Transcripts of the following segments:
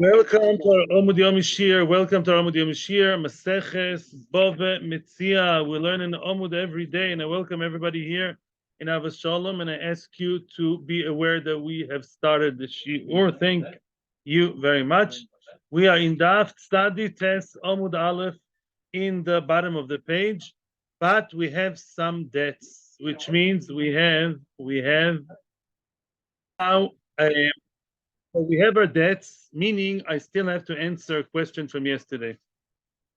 Welcome to our Amud Yomi Shiur. Welcome to our Amud Yomi Shiur. Maseches, Bava, Metzia. We learn in Amud every day, and I welcome everybody here in Avos Shalom. And I ask you to be aware that we have started the Shiur. Thank you very much. We are in Daf Study Test Amud Aleph in the bottom of the page, but we have some debts, which means we have now. So we have our debts, meaning I still have to answer a question from yesterday.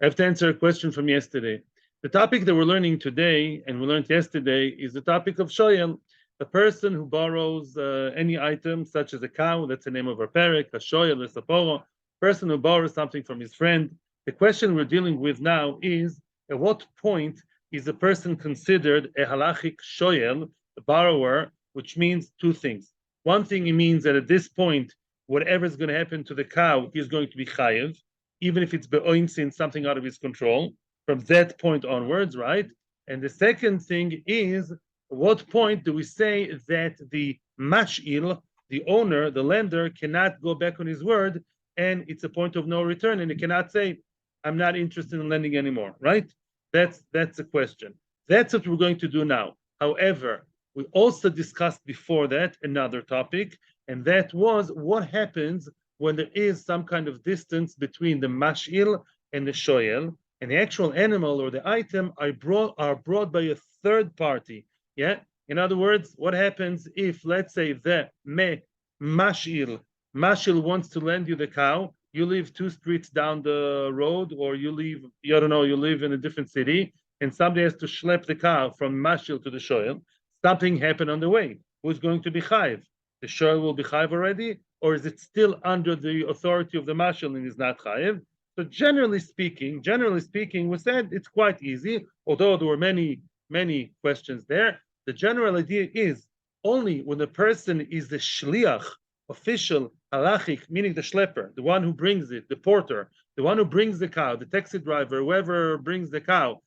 I have to answer a question from yesterday. The topic that we're learning today, and we learned yesterday, is the topic of shoyel, the person who borrows any item, such as a cow, that's the name of our parak, a shoyel, a saporo, person who borrows something from his friend. The question we're dealing with now is, at what point is a person considered a halachic shoyel, a borrower, which means two things. One thing, it means that at this point, whatever is going to happen to the cow, he's going to be chayiv, even if it's be'oinsin, something out of his control, from that point onwards, right? And the second thing is, at what point do we say that the mash'il, the owner, the lender, cannot go back on his word, and it's a point of no return, and he cannot say, I'm not interested in lending anymore, right? That's the question. That's what we're going to do now. However, we also discussed before that another topic, and that was what happens when there is some kind of distance between the mash'il and the shoyel, and the actual animal or the item are brought by a third party. Yeah. In other words, what happens if, let's say, the mash'il wants to lend you the cow, you live 2 streets down the road, or you live in a different city, and somebody has to schlep the cow from mash'il to the shoyel. Something happened on the way. Who's going to be chayiv? The shoyel will be chayiv already, or is it still under the authority of the mashal and is not chayiv? So generally speaking, we said it's quite easy, although there were many questions there. The general idea is only when the person is the shliach, official, halachic, meaning the schlepper, the one who brings it, the porter, the one who brings the cow, the taxi driver, whoever brings the cow,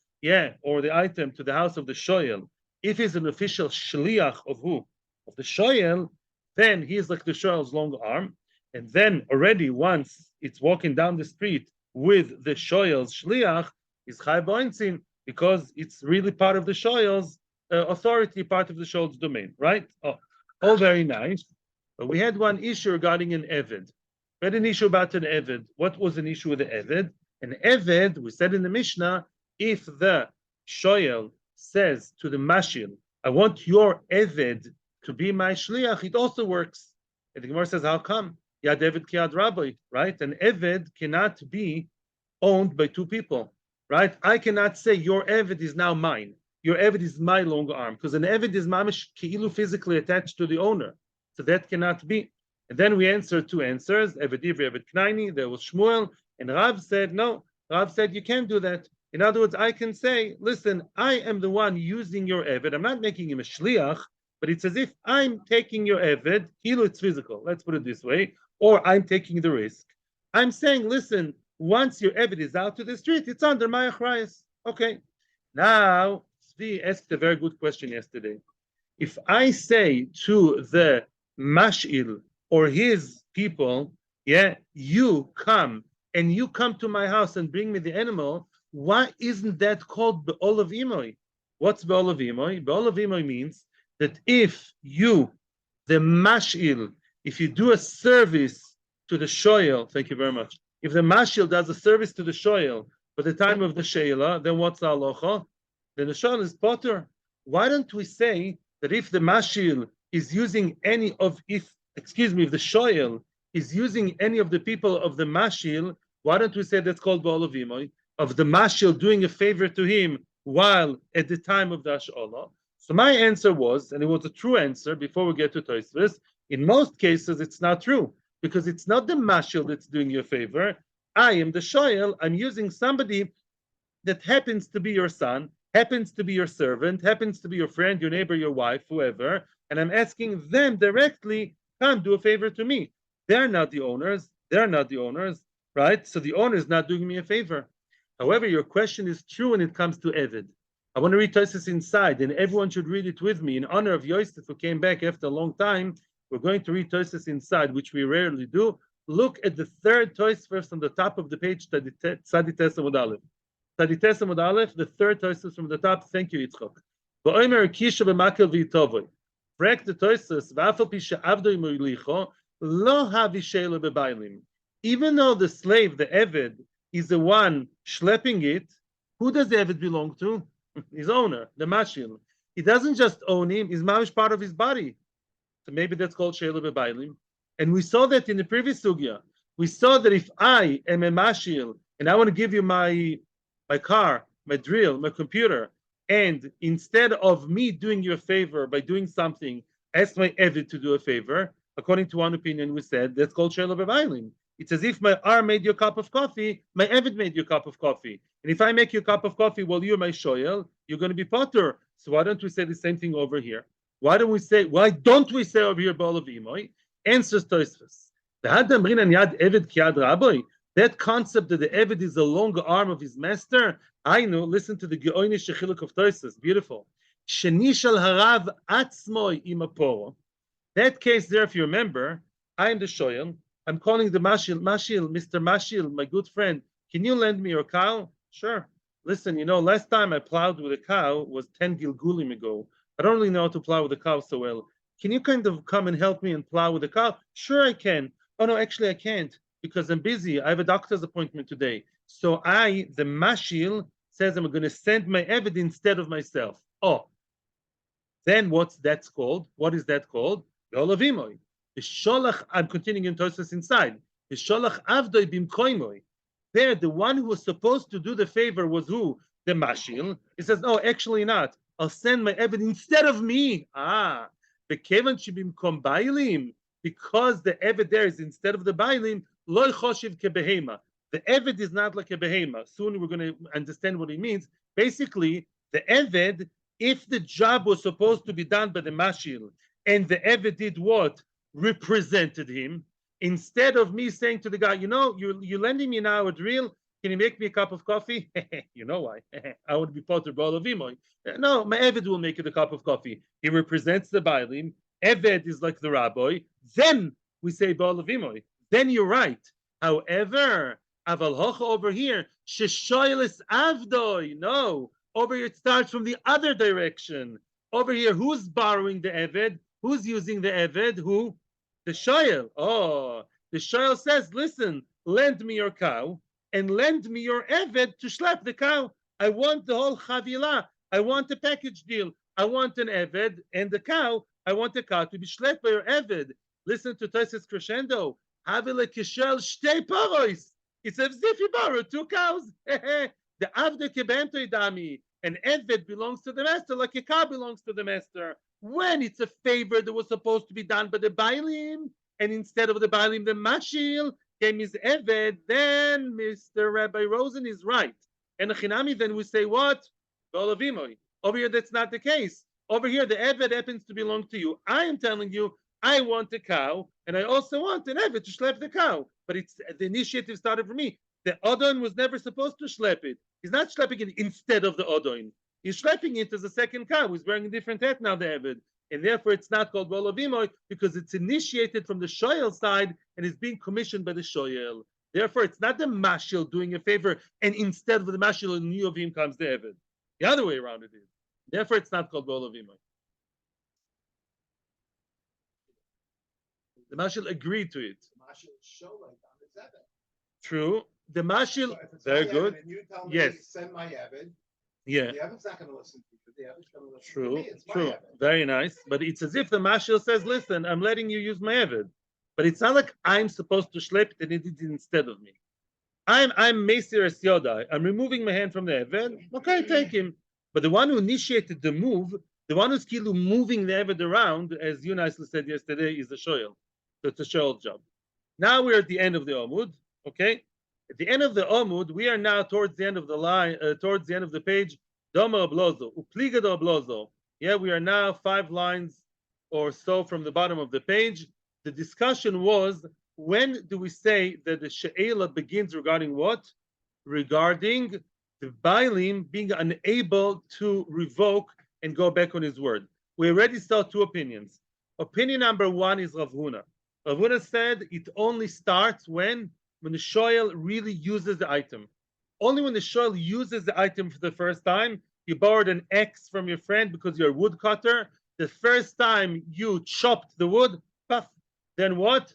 or the item to the house of the shoyel. If he's an official shliach of who? Of the shoyel, then he is like the shoyel's long arm. And then already once it's walking down the street with the shoyel's shliach, is chai b'oinsin, because it's really part of the shoyel's authority, part of the shoyel's domain, right? All very nice. But we had one issue regarding an eved. We had an issue about an eved. What was an issue with the eved? An eved, we said in the Mishnah, if the shoyel says to the mashil, I want your eved to be my shliach, it also works. And the Gemara says, how come? Yad eved ki yad rabbi, right? An eved cannot be owned by two people, right? I cannot say your eved is now mine. Your eved is my long arm, because an eved is mamish ki'ilu, physically attached to the owner. So that cannot be. And then we answered 2 answers, eved ivri, eved knaini. There was Shmuel, and Rav said, no. Rav said, you can't do that. In other words, I can say, listen, I am the one using your eved. I'm not making him a shliach, but it's as if I'm taking your eved, it's physical, let's put it this way, or I'm taking the risk. I'm saying, listen, once your eved is out to the street, it's under my achrayus. Okay. Now, Zvi asked a very good question yesterday. If I say to the mash'il or his people, you come to my house and bring me the animal, why isn't that called be'olav imoy? What's be'olav imoy? Be'olav imoy means that if you, the mash'il, if you do a service to the shoyel, thank you very much. If the mash'il does a service to the shoyel for the time of the sheila, then what's the halacha? Then the shoyel is potter. Why don't we say that if the mash'il is using if the shoyel is using any of the people of the mash'il, why don't we say that's called be'olav imoy? Of the mash'il doing a favor to him while at the time of the hash'ala. So my answer was, and it was a true answer before we get to Tosfos, in most cases it's not true, because it's not the mash'il that's doing you a favor. I am the shoyel. I'm using somebody that happens to be your son, happens to be your servant, happens to be your friend, your neighbor, your wife, whoever, and I'm asking them directly, come do a favor to me. They're not the owners, right? So the owner is not doing me a favor. However, your question is true when it comes to Eved. I want to read Tosfos inside, and everyone should read it with me. In honor of Yosef, who came back after a long time, we're going to read Tosfos inside, which we rarely do. Look at the third Tosfos on the top of the page, Tzadites Amud Aleph. Tzadites Amud Aleph, the third Tosfos from the top. Thank you, Yitzchok. V'omer kisha b'makel v'yitovoi. Frek the Tosfos, v'afal pi she'avdoi moilicho, lo havi she'elo b'bailim. Even though the slave, the Eved, is the one schlepping it, who does the Eved belong to? His owner, the Mashil. He doesn't just own him, he's mamish part of his body. So maybe that's called she'elo b'bailim. And we saw that in the previous sugya. We saw that if I am a mashil and I want to give you my car, my drill, my computer, and instead of me doing you a favor by doing something, ask my Eved to do a favor, according to one opinion we said, that's called she'elo b'bailim. It's as if my R made you a cup of coffee, my Eved made you a cup of coffee. And if I make you a cup of coffee while you're my shoyel, you're going to be potter. So why don't we say the same thing over here? Why don't we say over here, Ba'al of Imoy? Answers Tosfos. That concept that the Eved is the long arm of his master, I know, listen to the Geoinish Shechiluk of Tosfos, beautiful. Shenishal harav atzmoi imaporo. That case there, if you remember, I am the shoyel. I'm calling the Mashil, Mr. Mashil, my good friend. Can you lend me your cow? Sure. Listen, last time I plowed with a cow was 10 Gilgulim ago. I don't really know how to plow with a cow so well. Can you kind of come and help me and plow with the cow? Sure, I can. Oh, no, actually, I can't because I'm busy. I have a doctor's appointment today. So the Mashil, says I'm going to send my Eved instead of myself. Oh, then what's that called? What is that called? Yolavimoy. The Sholach, I'm continuing in Tosfos inside. The Sholach Avdoi Bimkoimoy. There, the one who was supposed to do the favor was who? The Mashil. He says, no, actually not. I'll send my Eved instead of me. Because the Eved there is instead of the Bailim, loy choshiv kebehema. The Eved is not like a behema. Soon we're going to understand what he means. Basically, the Eved, if the job was supposed to be done by the Mashil, and the Eved did what? Represented him. Instead of me saying to the guy, you're lending me now a drill, can you make me a cup of coffee? You know why? I would be potter b'ol avimoy. No, my Eved will make it a cup of coffee. He represents the Bailim. Eved is like the rabbi. Then we say b'ol avimoy. Then you're right. However, aval hocha over here, sheshoyles avdoi. No, over here it starts from the other direction. Over here, who's borrowing the Eved? Who's using the Eved? Who? The shoyel. Oh, the shoyel says, listen, lend me your cow. And lend me your Eved to schlep the cow. I want the whole chavilah. I want a package deal. I want an Eved and the cow. I want the cow to be schlepped by your Eved. Listen to Tosfos crescendo. Havile kishel shtei parois. It's as if you borrowed two cows. The avde kebento idami. An Eved belongs to the master like a cow belongs to the master. When it's a favor that was supposed to be done by the Bailim, and instead of the Bailim, the Mashil came his Eved, then Mr. Rabbi Rosen is right. And Chinami, then we say what? Over here, that's not the case. Over here, the Eved happens to belong to you. I am telling you, I want a cow, and I also want an Eved to schlep the cow. But the initiative started from me. The Odon was never supposed to schlep it. He's not schlepping it instead of the Odon. He's schlepping it as a second cow. He's wearing a different hat now, the Eved. And therefore, it's not called Bolavimoy because it's initiated from the Shoyel side and is being commissioned by the Shoyel. Therefore, it's not the Mashil doing a favor, and instead of the Mashil in new of him comes the Eved. The other way around it is. Therefore, it's not called Bolavimoy. The Mashil agreed to it. The Mashil show like that is Eved. True. The Mashil, so very good. And you tell me, yes. Send my Eved. Yeah. The Eved's not going to listen to you. The Eved's going to listen true, to me. It's true. My Eved. Very nice. But it's as if the Mashil says, listen, I'm letting you use my Eved. But it's not like I'm supposed to schlep it and it did instead of me. I'm Metzia es Yodai. I'm removing my hand from the Eved. Okay, take him. But the one who initiated the move, the one who's moving the Eved around, as you nicely said yesterday, is the Shoyel. So it's a Shoyel job. Now we're at the end of the Amud. Okay? At the end of the Amud, we are now towards the end of the line, towards the end of the page. Doma oblozo, upliga do oblozo. Yeah, we are now 5 lines or so from the bottom of the page. The discussion was, when do we say that the she'ela begins regarding what? Regarding the Bailim being unable to revoke and go back on his word. We already saw 2 opinions. Opinion number 1 is Rav Huna. Rav Huna said it only starts when the shoyel really uses the item. Only when the shoyel uses the item for the first time, you borrowed an X from your friend because you're a woodcutter. The first time you chopped the wood, puff, then what?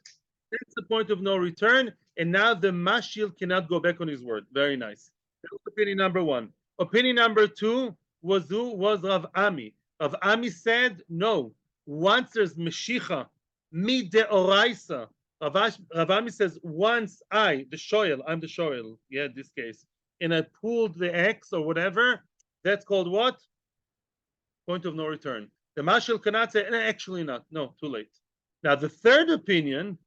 That's the point of no return. And now the mashil cannot go back on his word. Very nice. That was opinion number one. Opinion number two was who? Was Rav Ami. Rav Ami said, no. Once there's Meshicha, mi de oraisa. Rav Ami says, once I'm the shoyel, yeah, in this case, and I pulled the X or whatever, that's called what? Point of no return. The mashil cannot say, actually not. No, too late. Now, the third opinion,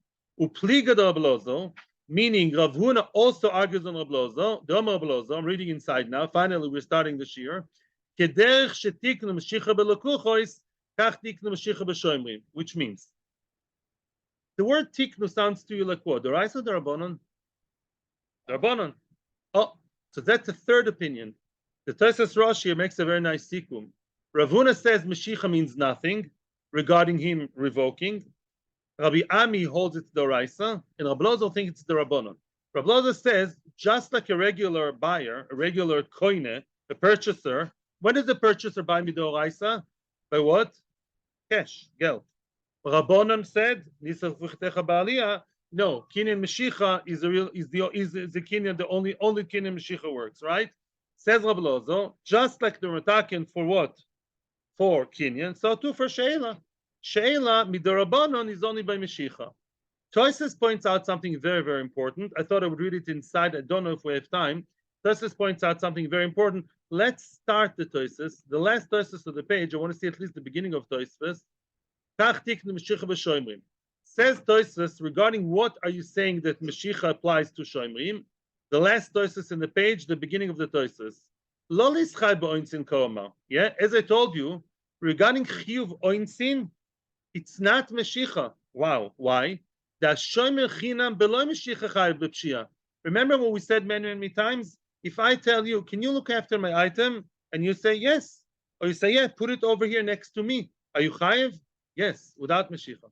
upliga de Rablozo, meaning Rav Huna also argues on Rablozo, the Omer Rablozo, I'm reading inside now, finally we're starting the Shiur, kederch shetiknu meshicha belokuchois, kach tiknu meshicha b'shoimrim, which means, the word tiknu sounds to you like what? The Raisa or the Rabbanon? The Rabbanon. Oh, so that's the third opinion. The Tosas Rashi makes a very nice sikum. Rav Huna says meshicha means nothing regarding him revoking. Rabbi Ami holds it the Raisa, and Rabbi Lozo thinks it's the Rabbanon. Rabbi Lozo says, just like a regular buyer, a regular koine, a purchaser, when does the purchaser buy me the Raisa? By what? Cash, geld. Rabbanon said, no, kinyan meshicha is the kinyan, the only kinyan meshicha works, right? Says Rabbi Lozo, just like the Matakin for what? For kinyan, so too for sheila. Sheila midarabanon is only by Meshicha. Toises points out something very, very important. I thought I would read it inside. I don't know if we have time. Toises points out something very important. Let's start the Toises. The last Toises of the page, I want to see at least the beginning of Toises. Says Toises, regarding what are you saying that Meshicha applies to Shoimrim? The last Toises in the page, the beginning of the Toises. Lolis chai ba'oinsin koama. Yeah, as I told you, regarding chiyuv oinsin, it's not Meshicha. Wow. Why? Remember what we said many, many times? If I tell you, can you look after my item? And you say yes. Or you say, yeah, put it over here next to me. Are you chayiv? Yes, without Meshicha.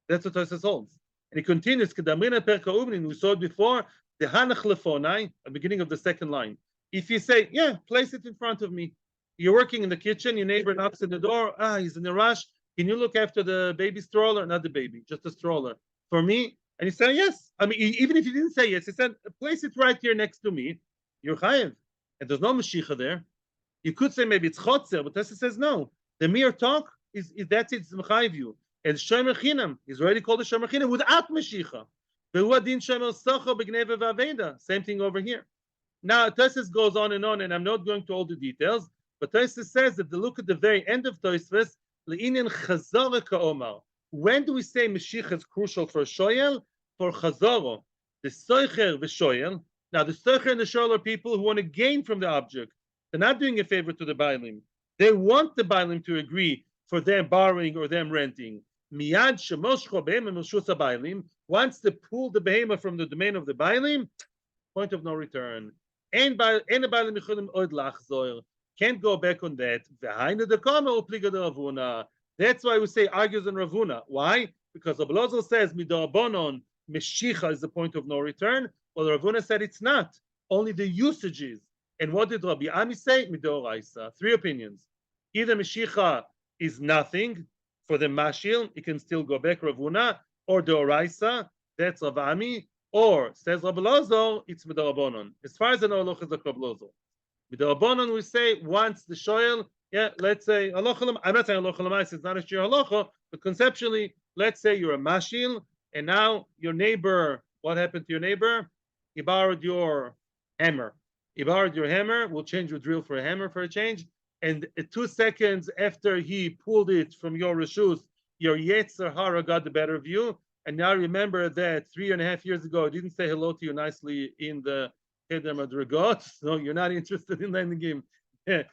That's what Tosas holds. And he continues, we saw it before, the hanach lefonai, at the beginning of the second line. If you say, yeah, place it in front of me. You're working in the kitchen, your neighbor knocks at the door, he's in a rush. Can you look after the baby stroller? Not the baby, just the stroller. For me? And he said, yes. I mean, even if he didn't say yes, he said, place it right here next to me. You're chayiv. And there's no Meshicha there. You could say maybe it's chotzer, but Tessa says no. The mere talk, is that's it, it's mechayiv you. And Shomer Chinam, he's already called a Shomer Chinam without Meshicha. Same thing over here. Now, Tosfos goes on, and I'm not going to all the details, but Tosfos says that the look at the very end of Tosfos, when do we say Meshicha is crucial for Shoyel? For Chazoro. The Soicher v'Shoyel. Now, the Soicher and the Shoyel are people who want to gain from the object. They're not doing a favor to the Bailim. They want the Bailim to agree for them borrowing or them renting. Miyad shemoshcho behem meshus Bailim. Once they pull the behema from the domain of the Bailim, point of no return. And the Bailim yichudim od lachzor. Can't go back on that. That's why we say argues on Rav Huna. Why? Because Rabbi Lozo says midorabonon meshicha is the point of no return. Well, Rav Huna said it's not. Only the usages. And what did Rabbi Ami say? Midoraisa. Three opinions. Either meshicha is nothing for the mashil, it can still go back Rav Huna, or doraisa. That's Rav Ami. Or says Rabbi Lozo, it's midorabonon. As far as I know, Loch is like Rabbi Lozo. With the Rabbanon, we say once the shoyel, yeah, let's say halacha. I'm not saying halacha it's not a sheer halacha, but conceptually, let's say you're a mashil, and now your neighbor. What happened to your neighbor? He borrowed your hammer. We'll change your drill for a hammer for a change. And 2 seconds after he pulled it from your reshus, your yetzer hara got the better of you. And now remember that 3.5 years ago, I didn't say hello to you nicely in the so you're not interested in lending him the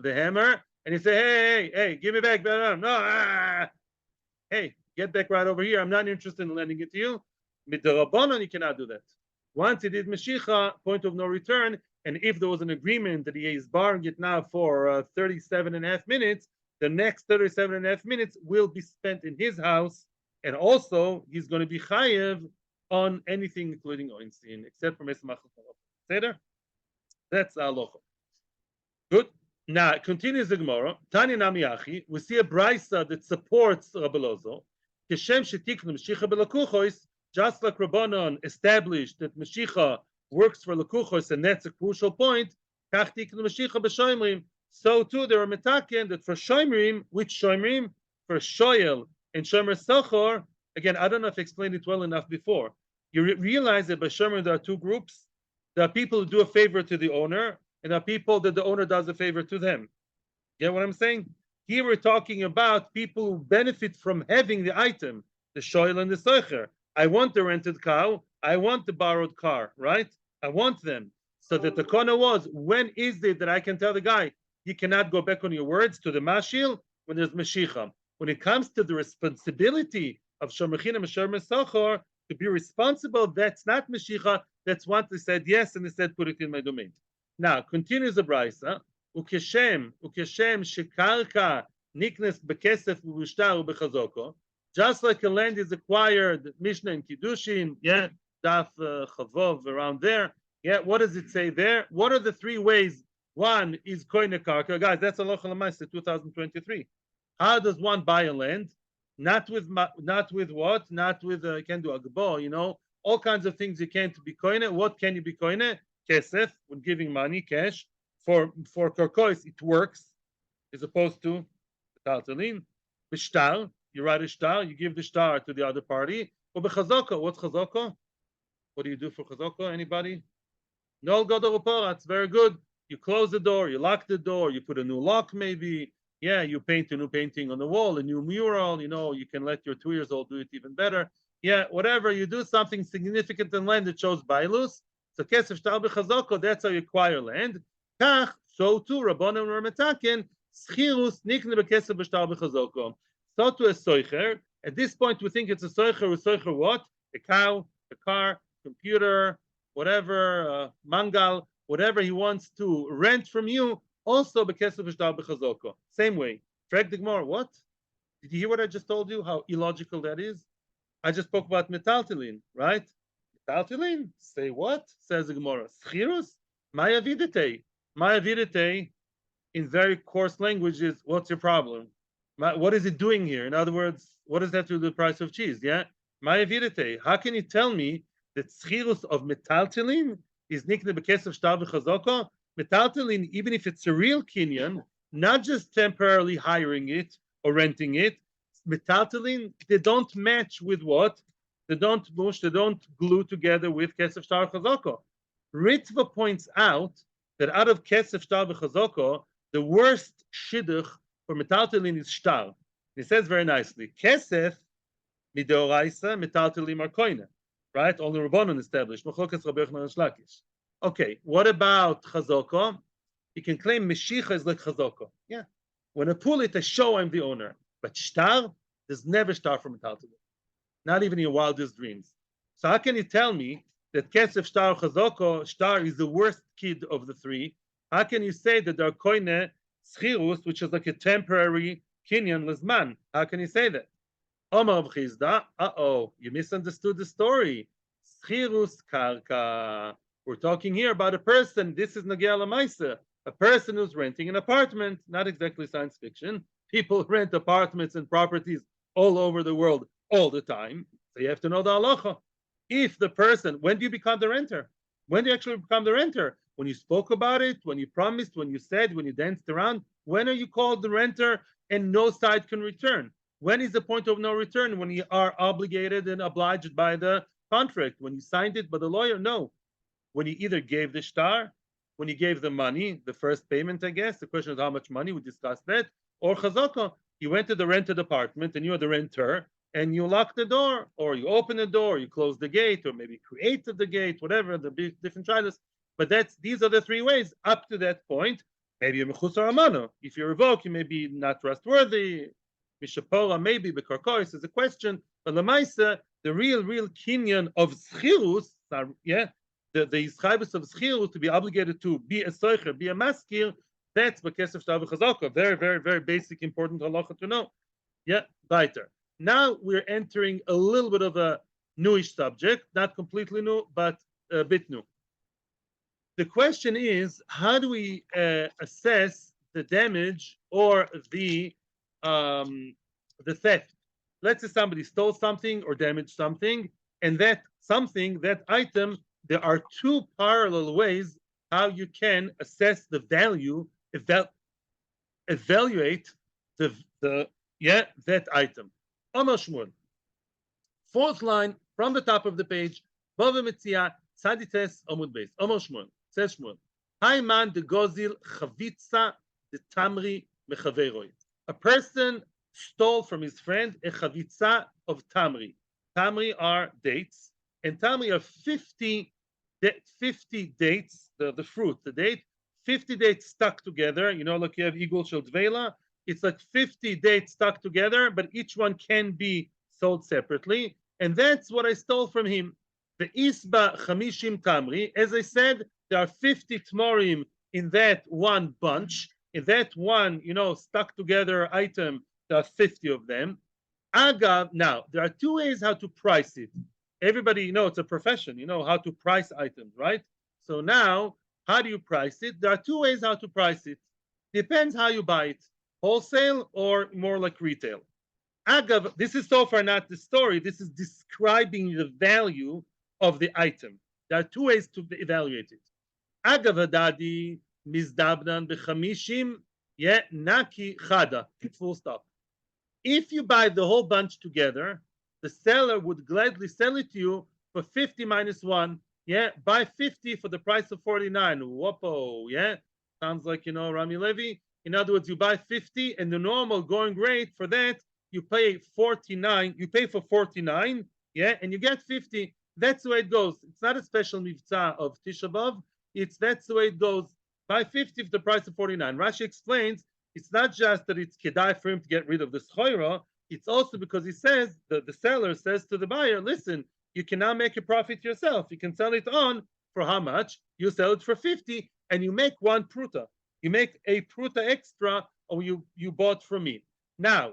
hammer, and you say, hey, give me back that arm. No, hey, get back right over here. I'm not interested in lending it to you. With the Rabbanon, you cannot do that. Once he did Meshicha, point of no return, and if there was an agreement that he is borrowing it now for 37.5 minutes, the next 37.5 minutes will be spent in his house, and also he's going to be chayev on anything including oinsin, except for Mesmach Seder. That's halacha. Good. Now continues the Gemara. Tani Namiachi. We see a brisa that supports Rabbi Lozo. Keshem shetiknu Mashiach belakuchos, just like Rabbanon established that Mashiach works for lakuchos, and that's a crucial point. Kach tiknu Mashiach b'shoimrim. So too there are metaken that for shoimrim, which shoimrim? For shoyel and shomer sochor. Again, I don't know if I explained it well enough before. You realize that by shomer there are two groups. There are people who do a favor to the owner, and there are people that the owner does a favor to them. Get what I'm saying? Here we're talking about people who benefit from having the item, the shoyel and the socher. I want the rented cow. I want the borrowed car, right? I want them. So that the corner was, when is it that I can tell the guy, you cannot go back on your words to the mashil when there's mashiach? When it comes to the responsibility of shomachin and shomer socher to be responsible, that's not mashiach. That's what they said yes, and they said put it in my domain. Now continues the brisa. Ukeshem shekarka niknes bekesef u'bushtar u'bechazoko. Just like a land is acquired, Mishnah and Kiddushin, yeah, Daf Chavov around there. Yeah, what does it say there? What are the three ways? One is koine karka, guys. That's halacha l'maaseh 2023. How does one buy a land? Not with what? Not with you can do agbo, you know, all kinds of things you can't be koine. What can you be koine? Kesef, when giving money, cash. For karkois, it works, as opposed to taltalin. B'shtar, you write a shtar, you give the shtar to the other party. Or b'chazoko, what's chazoko? What do you do for chazoko? Anybody? No gadol u'poratz, very good. You close the door, you lock the door, you put a new lock maybe. Yeah, you paint a new painting on the wall, a new mural. You know, you can let your 2 years old do it even better. Yeah, whatever, you do something significant in land that shows bailus. So kesef shtar b'chazoko, that's how you acquire land. Kach, so too, Rabbanon were metaken, schirus nikne bekesef b'shtar b'chazoko. So to a soicher. At this point, we think it's a soicher what? A cow, a car, computer, whatever, mangal, whatever he wants to rent from you, also bekesef b'shtar b'chazoko. Same way. Frag the Gemara, what? Did you hear what I just told you? How illogical that is? I just spoke about metaltalin, right? Metaltalin? Say what? Says the Gemara. Schirus? Maya videte. Maya videte, in very coarse language, is what's your problem? What is it doing here? In other words, what does that have to do with the price of cheese? Yeah? Maya videte. How can you tell me that schirus of metaltalin is nikne bekesef shtar v'chazoko? Metaltalin, even if it's a real kinyan, not just temporarily hiring it or renting it, metaltalin, they don't match with what? They don't glue together with kesef shtar v'chazoko. Ritva points out that out of kesef shtar v'chazoko, the worst shidduch for metaltalin is shtar. He says very nicely, kesef midoraisa metaltalim are koine, right? Only Rabbanon established. Machlokas Rabbi Yochanan and Shlakish. Okay, what about chazoko? You can claim meshicha is like chazoko. Yeah, when I pull it, I show I'm the owner. But shtar, there's never shtar for metaltalim, not even in your wildest dreams. So how can you tell me that kesef shtar chazoko, shtar is the worst kid of the three? How can you say that there are koine schirus, which is like a temporary kinyan lezman? How can you say that? Omar of Chizda, you misunderstood the story. Schirus karka. We're talking here about a person. This is Nagia Lamaisa, a person who's renting an apartment. Not exactly science fiction. People rent apartments and properties all over the world all the time. So you have to know the halacha. If the person, when do you become the renter? When do you actually become the renter? When you spoke about it, when you promised, when you said, when you danced around. When are you called the renter and no side can return? When is the point of no return? When you are obligated and obliged by the contract. When you signed it by the lawyer? No. When you either gave the shtar, when you gave the money, the first payment, I guess. The question is how much money, we discussed that. Or chazaka, you went to the rented apartment and you're the renter, and you lock the door, or you open the door, you close the gate, or maybe created the gate, whatever, the different trials. But these are the three ways. Up to that point, maybe you're mechusar amano. If you revoke, you may be not trustworthy. Mishapora, maybe, bekarkois is a question. But lemaisa, the real kinyan of schirus, yeah, the ischibus of schirus, to be obligated to be a soicher, be a maskir, that's bekesef shtar v'chazaka. Very, very, very basic, important halacha to know. Yeah, weiter. Now we're entering a little bit of a newish subject, not completely new, but a bit new. The question is, how do we assess the damage or the theft? Let's say somebody stole something or damaged something, and that something, that item, there are two parallel ways how you can assess the value, evaluate that item. Amar Shmuel. Fourth line from the top of the page. Bava Metzia Tzadites Amud Beis. Amar Shmuel. Says Shmuel. Hayman de Gozil Chavitza de Tamri Mechaveroi. A person stole from his friend a chavitza of tamri. Tamri are dates, and tamri are 50 dates, the fruit, the date, 50 dates stuck together. You know, like you have Igul Shel Dvela. It's like 50 dates stuck together, but each one can be sold separately. And that's what I stole from him. The Isba Chamishim Tamri. As I said, there are 50 Tmorim in that one bunch. In that one, stuck together item, there are 50 of them. Agav, now, there are two ways how to price it. Everybody, it's a profession, how to price items, right? So now, how do you price it? There are two ways how to price it. Depends how you buy it, wholesale or more like retail. Agav, this is so far not the story. This is describing the value of the item. There are two ways to evaluate it. Agav adadi mizdabnan bechamishim naki chada. Full stop. If you buy the whole bunch together, the seller would gladly sell it to you for 50 minus 1. Buy 50 for the price of 49. Whoa, sounds like, Rami Levy. In other words, you buy 50 and the normal going rate for that, you pay 49. You pay for 49, and you get 50. That's the way it goes. It's not a special mivtza of Tisha B'Av. That's the way it goes. Buy 50 for the price of 49. Rashi explains it's not just that it's kedai for him to get rid of the schoira. It's also because he says, the seller says to the buyer, listen, you can now make a profit yourself. You can sell it on for how much? You sell it for 50 and you make one pruta. You make a pruta extra or you bought from me. Now,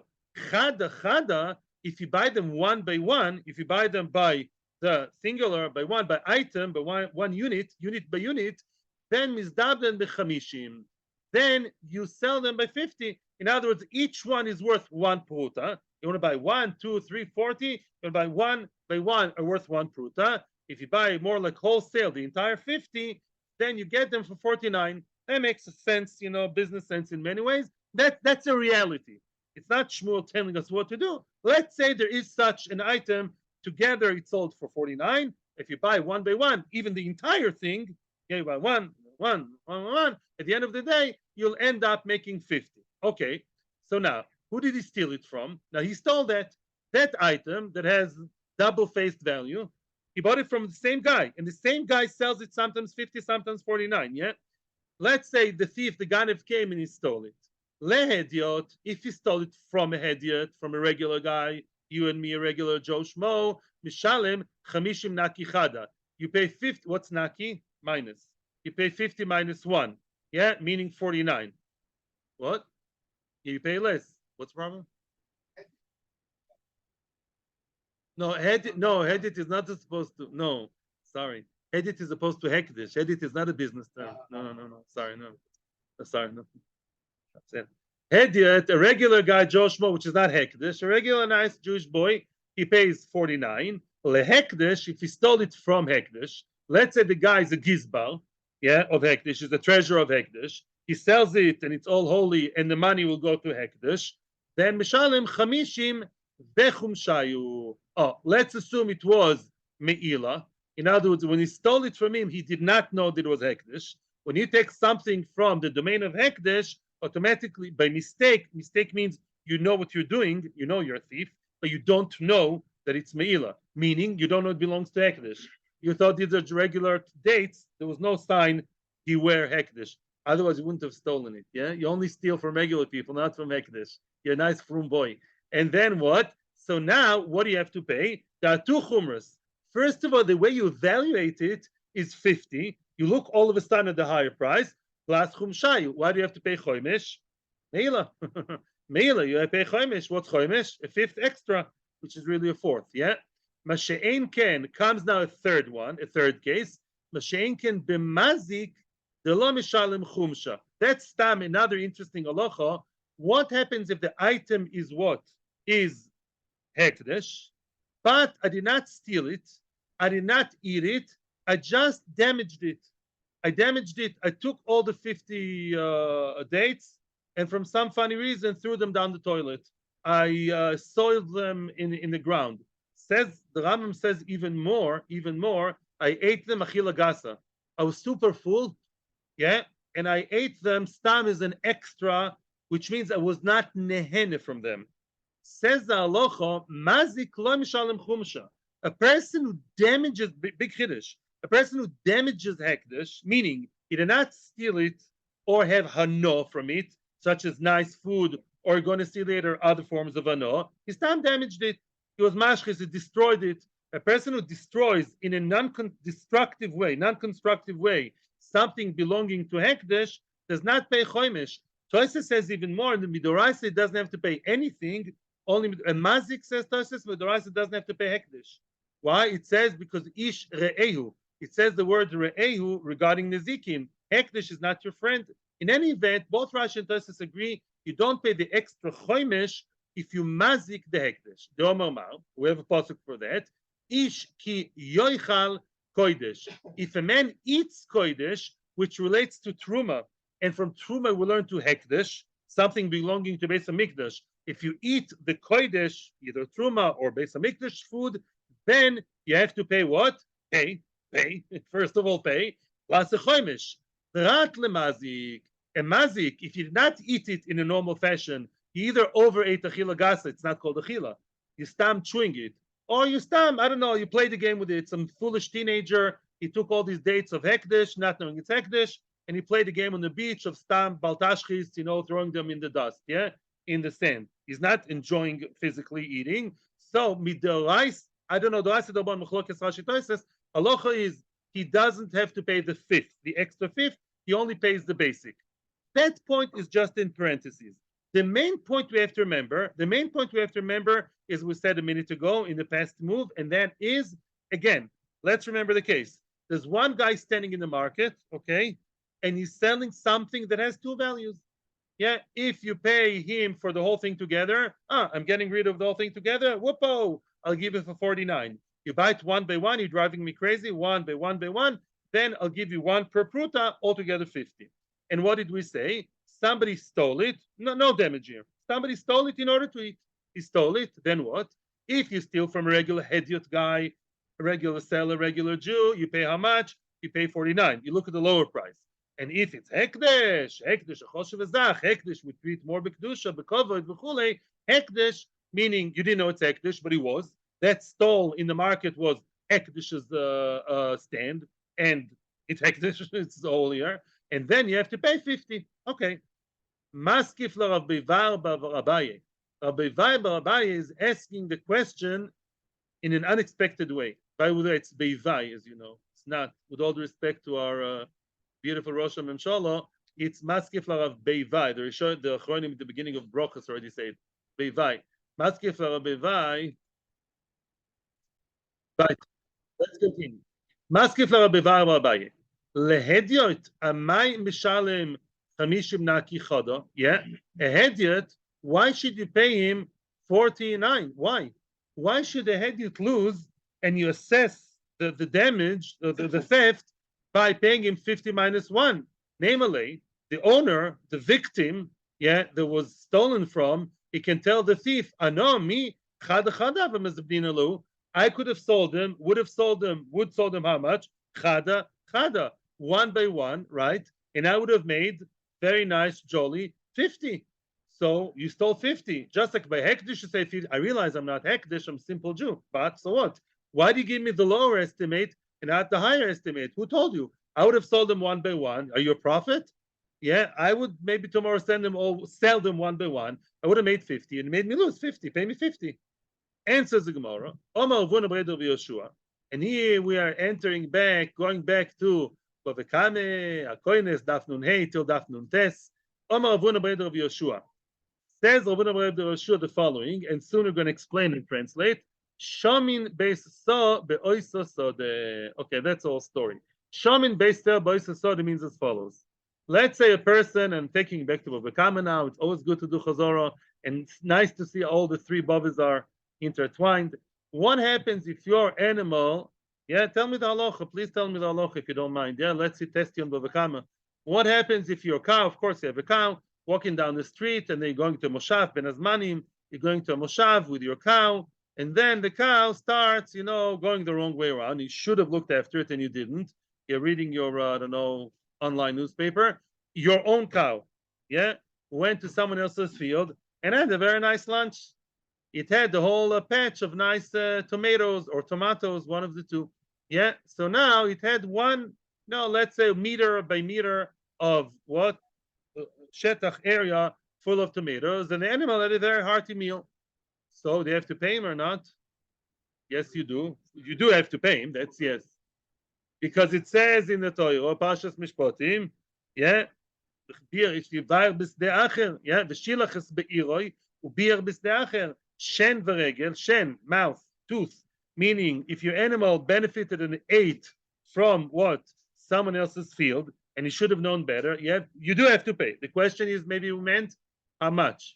chada, if you buy them one by one, if you buy them by the singular, by item, by one unit by unit, then mizdabden bechamishim. Then you sell them by 50. In other words, each one is worth one pruta. You want to buy 1, 2, 3, 40. You want to buy one by one are worth one pruta. If you buy more like wholesale, the entire 50, then you get them for 49. That makes sense, business sense in many ways. That's a reality. It's not Shmuel telling us what to do. Let's say there is such an item. Together, it's sold for 49. If you buy one by one, even the entire thing, you buy one. At the end of the day, you'll end up making 50. Okay, so now, who did he steal it from? Now, he stole that item that has double face value. He bought it from the same guy, and the same guy sells it sometimes 50, sometimes 49, Let's say the thief, the Ganev, came and he stole it. Lehediot, if he stole it from a hediot, from a regular guy, you and me, a regular Joe Schmo, Mishalem, Chamishim Naki Chada. You pay 50, what's Naki? Minus. You pay 50 minus 1, meaning 49. What? You pay less. What's the problem? No, Hedit is not supposed to. No, sorry. Hedit is supposed to Hekdish. Hedit is not a business term. No. Sorry, no. That's it. Hedit, a regular guy, Joshua, which is not Hekdish, a regular nice Jewish boy, he pays 49. Lehekdish, if he stole it from Hekdish, let's say the guy is a Gizbar, of Hekdish, is the treasurer of Hekdish. He sells it and it's all holy and the money will go to Hekdish. Then Mishalim Chamishim Bechum Shayu. Oh, let's assume it was Me'ila. In other words, when he stole it from him, he did not know that it was Hekdish. When you take something from the domain of Hekdish, automatically, by mistake means you know what you're doing, you know you're a thief, but you don't know that it's Me'ila, meaning you don't know it belongs to Hekdish. You thought these are regular dates. There was no sign he wear Hekdish. Otherwise, you wouldn't have stolen it. You only steal from regular people, not from Hekdish. You're a nice frum boy. And then what? So now, what do you have to pay? There are two chumras. First of all, the way you evaluate it is 50. You look all of a sudden at the higher price, plus chum shayu. Why do you have to pay choimish? Meila. Meila, you pay choimish. What's choimish? A fifth extra, which is really a fourth. Yeah. Mashe'en ken comes now a third one, a third case. Mashe'en ken b'mazik delo mishalem chumsha. That's stam another interesting halacha. What happens if the item is what? Is hekdesh, but I did not steal it, I did not eat it, I just damaged it. I damaged it. I took all the 50 dates and from some funny reason threw them down the toilet. I soiled them in the ground. Says the Rambam says even more. I ate them achila gasa. I was super full, yeah, and I ate them. Stam is an extra, which means I was not nehene from them. Says the halacha, mazik lo mishalem chumsha. A person who damages big chiddush, a person who damages hekdesh, meaning he did not steal it or have hano from it, such as nice food or going to see later other forms of hano, his time damaged it. He was mashchis, he destroyed it. A person who destroys in a non-destructive way, non-constructive way, something belonging to hekdesh does not pay choimish. Toysa says even more in the midoraisa, it doesn't have to pay anything. Only a mazik says Toysa, midoraisa doesn't have to pay hekdesh. Why? It says because ish re'ehu. It says the word re'ehu regarding nezikin. Hekdesh is not your friend. In any event, both Rashi and Tosis agree you don't pay the extra choimish if you mazik the hekdesh. The Omar Mal, we have a pasuk for that. Ish ki yoichal kodesh. If a man eats kodesh, which relates to truma, and from truma we learn to hekdesh, something belonging to Beis Hamikdash. If you eat the kodesh, either truma or Beis Hamikdash food, then you have to pay what? Pay. First of all, pay. Plus a choimish. Rat lemazik. A mazik, if you did not eat it in a normal fashion, you either overate achila gasa, it's not called achila. You stam chewing it. Or you stam, I don't know, you play the game with it. Some foolish teenager, he took all these dates of hekdesh, not knowing it's hekdesh, and he played the game on the beach of stam baltashchis, throwing them in the dust, yeah, in the sand. He's not enjoying physically eating. So, midorais, I don't know, the halacha is he doesn't have to pay the fifth, the extra fifth, he only pays the basic. That point is just in parentheses. The main point we have to remember, is we said a minute ago in the past move, and that is, again, let's remember the case. There's one guy standing in the market, okay, and he's selling something that has two values. Yeah, if you pay him for the whole thing together, I'm getting rid of the whole thing together, whoopo, I'll give it for 49. You buy it one by one, you're driving me crazy, one by one, then I'll give you one per pruta, altogether 50. And what did we say? Somebody stole it. No damage here. Somebody stole it in order to eat. He stole it. Then what? If you steal from a regular hediot guy, a regular seller, regular Jew, you pay how much? You pay 49. You look at the lower price. And if it's hekdesh, we treat more b'kedusha, b'kovod, b'chulei. Hekdesh, meaning you didn't know it's hekdesh, but it was. That stall in the market was hekdesh's stand, and it's hekdesh, it's holier. And then you have to pay 50. Okay. Maskif la Rabbi Abaye. Rabbi Abaye is asking the question in an unexpected way. By the way, it's Beivai, as you know. It's not, with all due respect to our beautiful Rosh Hashanah, it's Maskif la Rabbi Beivai. The Achronim at the beginning of Brochus already said Beivai. Maskif la Rabbi Beivai. Right. Let's continue. Maskif la Rabbi Abaye. Lehediot amay mishalem 50 naki chada. Yeah, a hediot. Why should you pay him 49? Why? Why should a hediot lose and you assess the damage, the theft, by paying him 50 minus 1? Namely, the owner, the victim, yeah, that was stolen from, he can tell the thief, "Ano me chada chada I could have sold them, would sold them how much? Chada chada." One by one, right? And I would have made very nice, jolly 50. So you stole 50. Just like by hekdesh, you say 50. I realize I'm not hekdesh, I'm simple Jew. But so what? Why do you give me the lower estimate and not the higher estimate? Who told you? I would have sold them one by one. Are you a prophet? Yeah, I would maybe tomorrow sell them one by one. I would have made 50 and made me lose 50. Pay me 50. Answers the Gemara. And here we are going back to Bavekame, Akoines, Daf Nun Hey till Daf Nun Tes. Omar Avuna Breder of Yoshua. Says the following, and soon we're going to explain and translate. Shamin beis sa beoisa sode. Okay, that's all story. Shamin beis sa beoisa sode means as follows. Let's say a person, I'm taking back to Bava Kama now, it's always good to do Chazorah, and it's nice to see all the three Bavas are intertwined. What happens if your animal, yeah, tell me the halacha, please tell me the halacha if you don't mind. Yeah, let's see, test you on Bava Kama. What happens if your cow, of course you have a cow, walking down the street and then you're going to Moshav Ben Azmanim, you're going to a Moshav with your cow, and then the cow starts, going the wrong way around. You should have looked after it and you didn't. You're reading your, I don't know, online newspaper. Your own cow, yeah, went to someone else's field and had a very nice lunch. It had the whole patch of nice tomatoes or tomatoes, one of the two. Yeah, so now it had one, let's say meter by meter of what? Shetach area full of tomatoes, and the animal had a very hearty meal. So they have to pay him or not? Yes, you do. You do have to pay him. That's yes, because it says in the Torah, Parshas Mishpatim, yeah, yeah, v'shilachas be'iroi u'bir b'sde'acher shen v'regel, shen mouth, tooth, meaning if your animal benefited and ate from what someone else's field, and he should have known better, you do have to pay. The question is maybe we meant how much.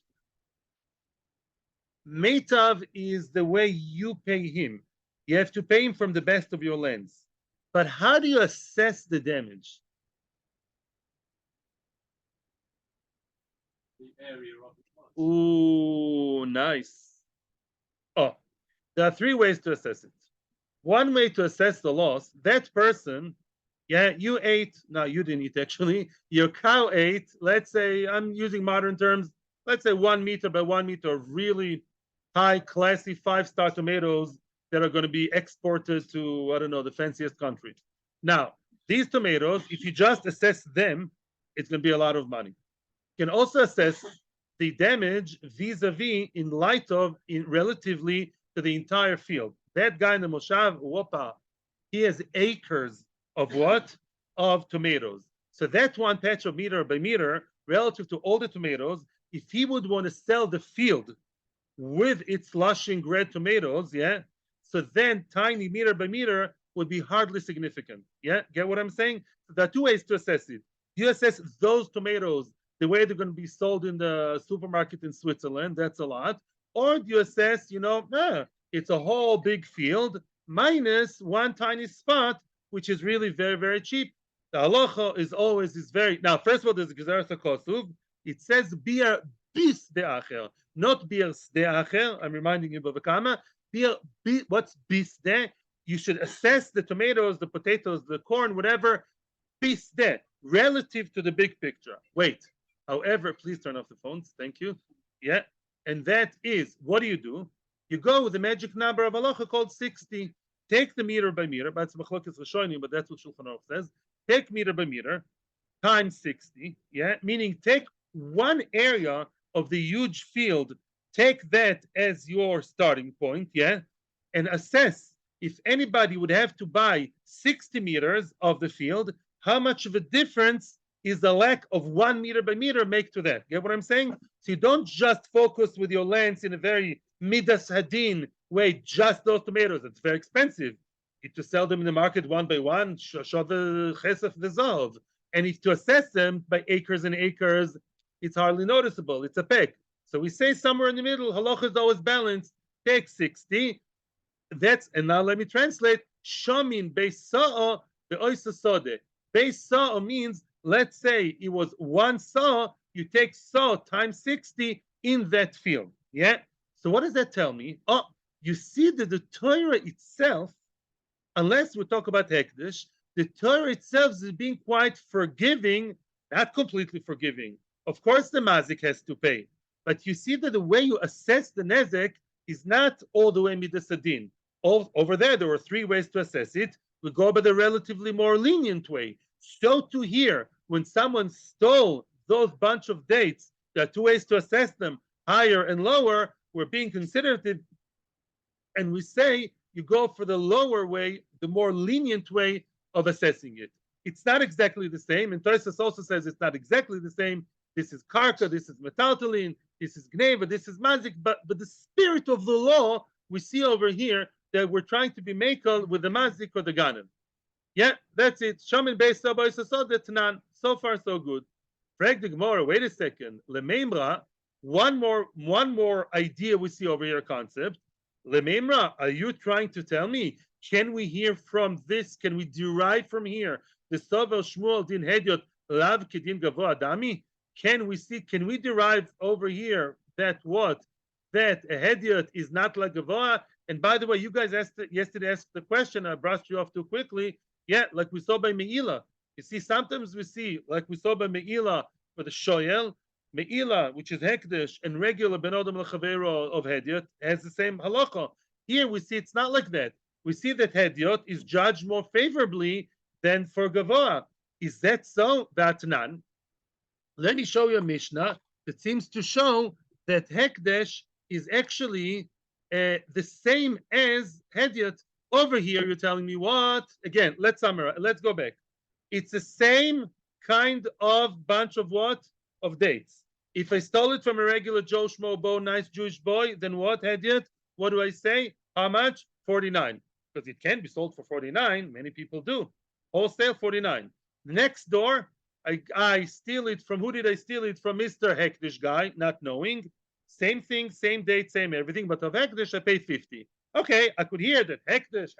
Meitav is the way you pay him. You have to pay him from the best of your lens. But how do you assess the damage? The area of it. Ooh, nice. Oh, there are three ways to assess it. One way to assess the loss, that person, you ate, no, you didn't eat actually, your cow ate, let's say, I'm using modern terms, let's say 1 meter by 1 meter of really high, classy 5-star tomatoes that are going to be exported to, I don't know, the fanciest country. Now, these tomatoes, if you just assess them, it's going to be a lot of money. You can also assess the damage vis-a-vis in light of, relatively to the entire field. That guy in the Moshav, Wopa, he has acres of what? Of tomatoes. So that one patch of meter by meter, relative to all the tomatoes, if he would want to sell the field with its lushing red tomatoes, so then tiny meter by meter would be hardly significant. Get what I'm saying? So there are two ways to assess it. You assess those tomatoes the way they're going to be sold in the supermarket in Switzerland, that's a lot. Or do you assess, it's a whole big field minus one tiny spot, which is really very, very cheap. The halacha is very, now, first of all, there's a Gezeres HaKosuv. It says, bier bis de'acher, not bier de'acher. I'm reminding you of a kama. What's bis de? You should assess the tomatoes, the potatoes, the corn, whatever, bis de, relative to the big picture. Wait. However, please turn off the phones. Thank you. And that is, what do? You go with the magic number of halacha called 60. Take the meter by meter, but that's machlokes rishonim, but that's what Shulchan Aruch says. Take meter by meter times 60, meaning take one area of the huge field, take that as your starting point, and assess if anybody would have to buy 60 meters of the field, how much of a difference is the lack of 1 meter by meter make to that? Get what I'm saying? So you don't just focus with your lens in a very midas hadin way, just those tomatoes. It's very expensive. To sell them in the market one by one, show the chesef dissolve. And if to assess them by acres and acres, it's hardly noticeable. It's a peck. So we say somewhere in the middle, halacha is always balanced. Take 60. And now let me translate. Shamin beisa'a be'oisa sode. Beisa'a means, let's say it was 1 saw, you take saw times 60 in that field. So what does that tell me? You see that the Torah itself, unless we talk about Hekdesh, the Torah itself is being quite forgiving, not completely forgiving. Of course, the mazik has to pay, but you see that the way you assess the nezek is not all the way midas hadin. Over there were 3 ways to assess it. We go by the relatively more lenient way. So too here, when someone stole those bunch of dates, there are 2 ways to assess them, higher and lower. We're being considerative, and we say you go for the lower way, the more lenient way of assessing it. It's not exactly the same, and Tosfos also says it's not exactly the same. This is karka, this is metaltalin, this is gneva, this is mazik, but the spirit of the law we see over here that we're trying to be makel with the mazik or the ganim. Yeah, that's it. Shamin based that's none. So far, so good. Frag the Gemara, wait a second. Lememra, one more idea we see over here, concept. Lememra, are you trying to tell me? Can we hear from this? Can we derive from here the Sovel Shmuel din Hedyot Lav Kedin Gavo Adami? Can we derive over here that what? That a Hedyot is not like Gavoa? And by the way, you guys yesterday asked the question, I brushed you off too quickly. Yeah, like we saw by Me'ila. You see, sometimes we see, like we saw by Me'ila for the Shoyel, Me'ila, which is Hekdesh, and regular Ben Odom L'Chavero of Hedyot, has the same halacha. Here we see it's not like that. We see that Hedyot is judged more favorably than for Gavoa. Is that so? Vatnan. Let me show you a Mishnah that seems to show that Hekdesh is actually the same as Hedyot. Over here, you're telling me what? Again, let's summarize. Let's go back. It's the same kind of bunch of what? Of dates. If I stole it from a regular Joe Schmo Bo, nice Jewish boy, then what? Hedyot? What do I say? How much? 49. Because it can be sold for 49. Many people do. Wholesale 49. Next door, I steal it from, who did I steal it from? Mr. Hekdesh guy, not knowing. Same thing, same date, same everything. But of Hekdesh, I pay 50. Okay, I could hear that Hekdesh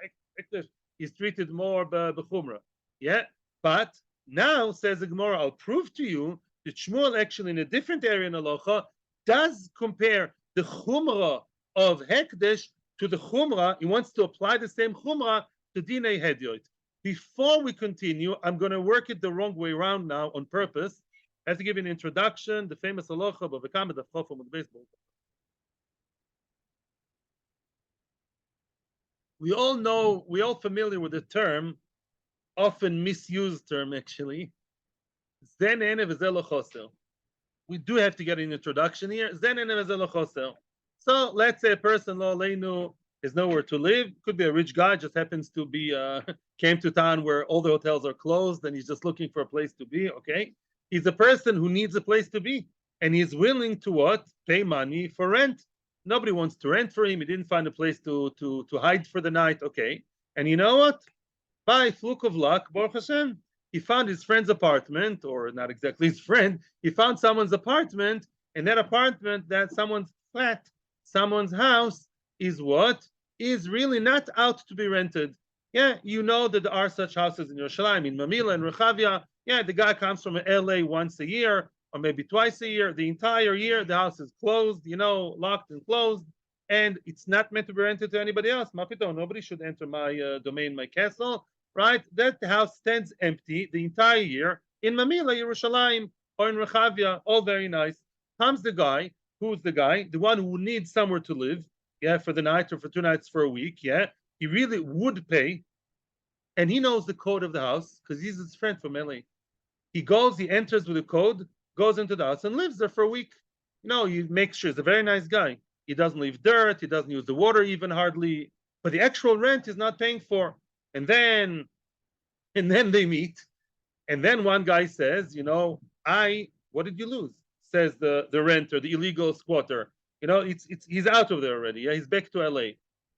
is treated more b'chumrah. Yeah, but now, says the Gemara, I'll prove to you that Shmuel actually in a different area in Halacha does compare the chumrah of Hekdesh to the chumrah. He wants to apply the same chumrah to Dinei Hedyot. Before we continue, I'm going to work it the wrong way around now on purpose. I have to give you an introduction, the famous Halacha of Vekama, the Chofam of the baseball. We all know, we all familiar with the term, often misused term actually. Zen enev v'zel choser. We do have to get an introduction here. Zen enev v'zel choser. So let's say a person lo aleinu is nowhere to live. Could be a rich guy, just happens to be came to town where all the hotels are closed and he's just looking for a place to be. Okay, he's a person who needs a place to be and he's willing to what? Pay money for rent. Nobody wants to rent for him. He didn't find a place to hide for the night. Okay. And you know what? By fluke of luck, Baruch Hashem, he found his friend's apartment, or not exactly his friend. He found someone's apartment, and that apartment, that someone's flat, someone's house, is what? Is really not out to be rented. Yeah, you know that there are such houses in Yerushalayim, in Mamila and Rechavia. Yeah, the guy comes from LA once a year, or maybe twice a year. The entire year, the house is closed, locked and closed, and it's not meant to be rented to anybody else. Mapito, nobody should enter my domain, my castle, right? That house stands empty the entire year in Mamila, Yerushalayim, or in Rechavia, all very nice. Comes the guy, who's the guy? The one who needs somewhere to live, yeah, for the night or for 2 nights for a week, yeah. He really would pay, and he knows the code of the house because he's his friend from LA. He goes, he enters with the code, goes into the house and lives there for a week. You make sure he's a very nice guy. He doesn't leave dirt. He doesn't use the water even hardly. But the actual rent is not paying for. And then they meet. And then one guy says, what did you lose? Says the renter, the illegal squatter. He's out of there already. Yeah, he's back to LA.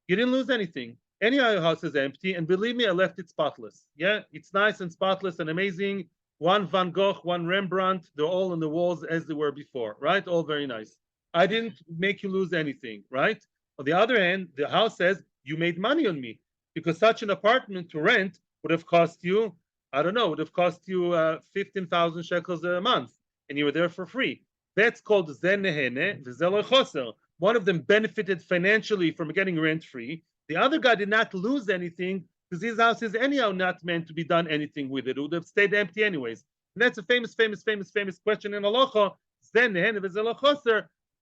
You didn't lose anything. Any other house is empty. And believe me, I left it spotless. Yeah, it's nice and spotless and amazing. One Van Gogh, one Rembrandt, they're all on the walls as they were before, right? All very nice. I didn't make you lose anything, right? On the other hand, the house says, you made money on me because such an apartment to rent would have cost you, would have cost you 15,000 shekels a month, and you were there for free. That's called Zen Nehene v'Zel Choser. One of them benefited financially from getting rent-free. The other guy did not lose anything because his house is anyhow not meant to be done anything with it. It would have stayed empty anyways. And that's a famous question in halacha.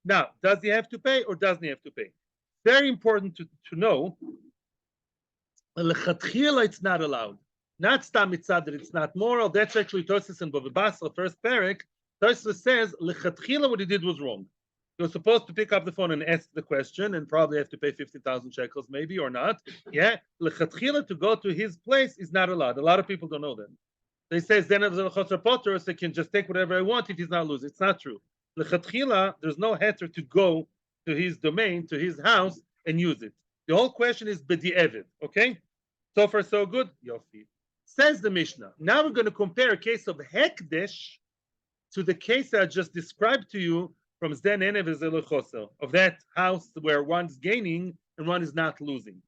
Now, does he have to pay or doesn't he have to pay? Very important to know. It's not allowed. Not stam mitzad that it's not moral. That's actually Tosfos and Bava Basra, first parak. Tosfos says lechatchila what he did was wrong. He was supposed to pick up the phone and ask the question and probably have to pay 50,000 shekels, maybe or not. Yeah, lechatchila to go to his place is not allowed. A lot of people don't know that. They say Zenav Zelachotzer Potter, so they can just take whatever I want if he's not losing. It's not true. Lechatchila, there's no heter to go to his domain, to his house, and use it. The whole question is b'di'evid, okay? So far, so good. Yofi. Says the Mishnah. Now we're going to compare a case of hekdesh to the case that I just described to you from Zden Enev Ezelochoso, of that house where one's gaining and one is not losing.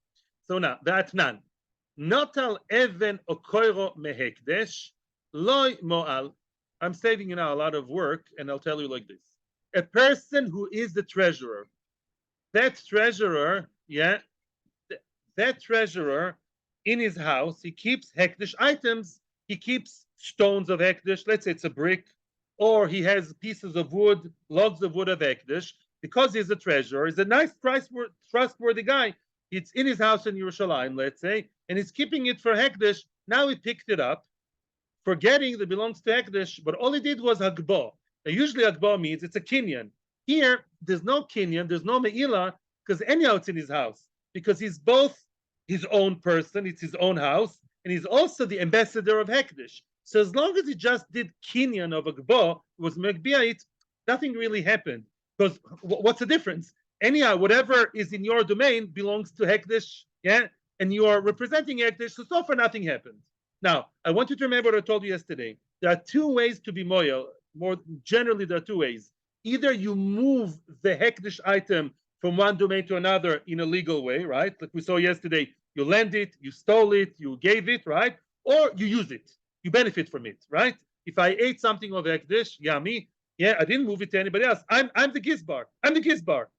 So now, that none. Notal even okoiro mehekdesh, loy moal. I'm saving you now a lot of work, and I'll tell you like this. A person who is the treasurer, that treasurer, that treasurer in his house, he keeps hekdesh items, he keeps stones of hekdesh, let's say it's a brick, or he has pieces of wood, logs of wood of hekdesh, because he's a treasurer, he's a nice, trustworthy guy. It's in his house in Yerushalayim, let's say, and he's keeping it for hekdesh. Now he picked it up, forgetting that it belongs to hekdesh, but all he did was hagbo. Now, usually hagbo means it's a kinyan. Here, there's no kinyan, there's no me'ilah, because anyhow it's in his house, because he's both his own person, it's his own house, and he's also the ambassador of hekdesh. So as long as he just did kinyan of hagbo, was megbiah, nothing really happened. Because what's the difference? Anyhow, whatever is in your domain belongs to hekdesh, and you are representing hekdesh, so far nothing happened. Now, I want you to remember what I told you yesterday. There are two ways to be moyel. More generally, there are two ways. Either you move the hekdesh item from one domain to another in a legal way, right? Like we saw yesterday, you lend it, you stole it, you gave it, right? Or you use it, you benefit from it, right? If I ate something of hekdesh, yummy, I didn't move it to anybody else. I'm the gizbar. I'm the gizbar.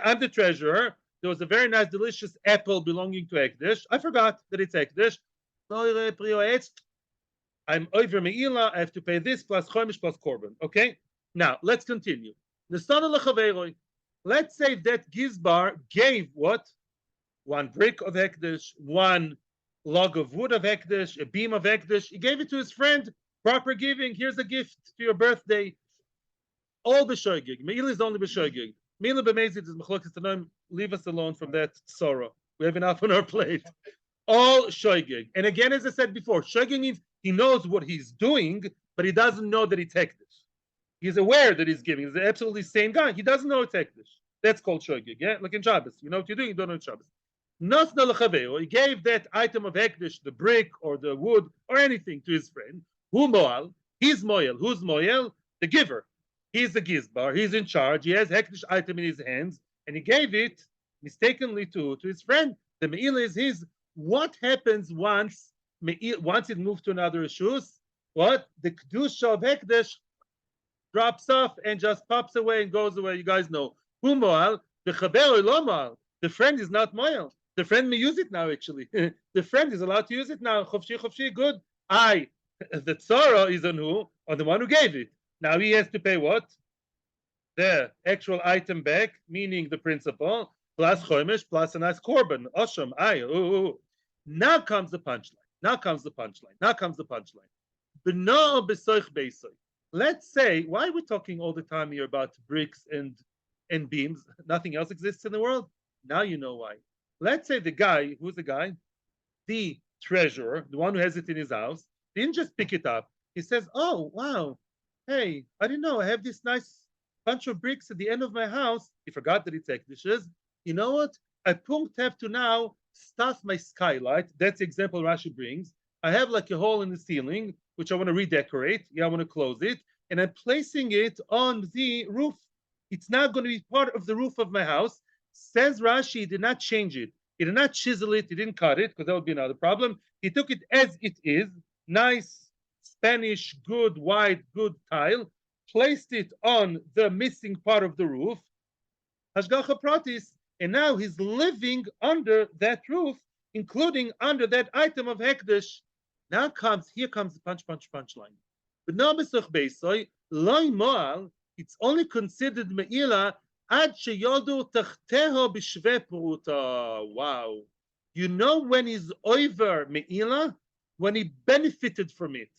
I'm the treasurer. There was a very nice, delicious apple belonging to hekdesh. I forgot that it's hekdesh. I'm over me'ilah. I have to pay this plus chomish plus korban. Okay. Now let's continue. Let's say that gizbar gave what? One brick of hekdesh, one log of wood of hekdesh, a beam of hekdesh. He gave it to his friend. Proper giving. Here's a gift to your birthday. All b'shoigig. Me'ilah is only b'shoigig. Me'ilah b'mezid is mechlokes tanoim. Leave us alone from that sorrow. We have enough on our plate. All shoigig. And again, as I said before, shoigig means he knows what he's doing, but he doesn't know that it's hekdesh. He's aware that he's giving. He's the absolutely same guy. He doesn't know it's hekdesh. That's called shoigig. Like in Shabbos. You know what you're doing, you don't know it's Shabbos. Nosna l'chaveo. He gave that item of hekdesh, the brick or the wood or anything, to his friend. Hu moal. He's moyel. Who's moyel? The giver. He's the gizbar. He's in charge. He has hekdesh item in his hands, and he gave it mistakenly to his friend. The me'ilah is his. What happens once it moved to another reshus? What? The kedusha of hekdesh drops off and just pops away and goes away. You guys know. Hu moal. The chaver lo moal. The friend is not moyel. The friend may use it now, actually. The friend is allowed to use it now. Chofshi, good. The tzara is on who? On the one who gave it. Now he has to pay what? The actual item back, meaning the principal, plus chomish, plus a nice korban. Osham, Now comes the punchline. B'no b'soich beisoy. Let's say, why are we talking all the time here about bricks and beams? Nothing else exists in the world? Now you know why. Let's say the guy, who's the guy? The treasurer, the one who has it in his house, didn't just pick it up. He says, oh, wow. Hey, I didn't know. I have this nice bunch of bricks at the end of my house. He forgot that it's hekdeshes. You know what? I don't have to now stuff my skylight. That's the example Rashi brings. I have like a hole in the ceiling, which I want to redecorate. I want to close it. And I'm placing it on the roof. It's now going to be part of the roof of my house. Says Rashi, he did not change it. He did not chisel it. He didn't cut it, because that would be another problem. He took it as it is. Nice, Spanish, good, wide, good tile. Placed it on the missing part of the roof. Hashgacha pratis. And now he's living under that roof, including under that item of hekdesh. Here comes the punchline. But now besuch beisoy, loy moal, it's only considered me'ilah ad sheyodu tachteho b'shve pruta. Wow. You know when he's over me'ilah? When he benefited from it.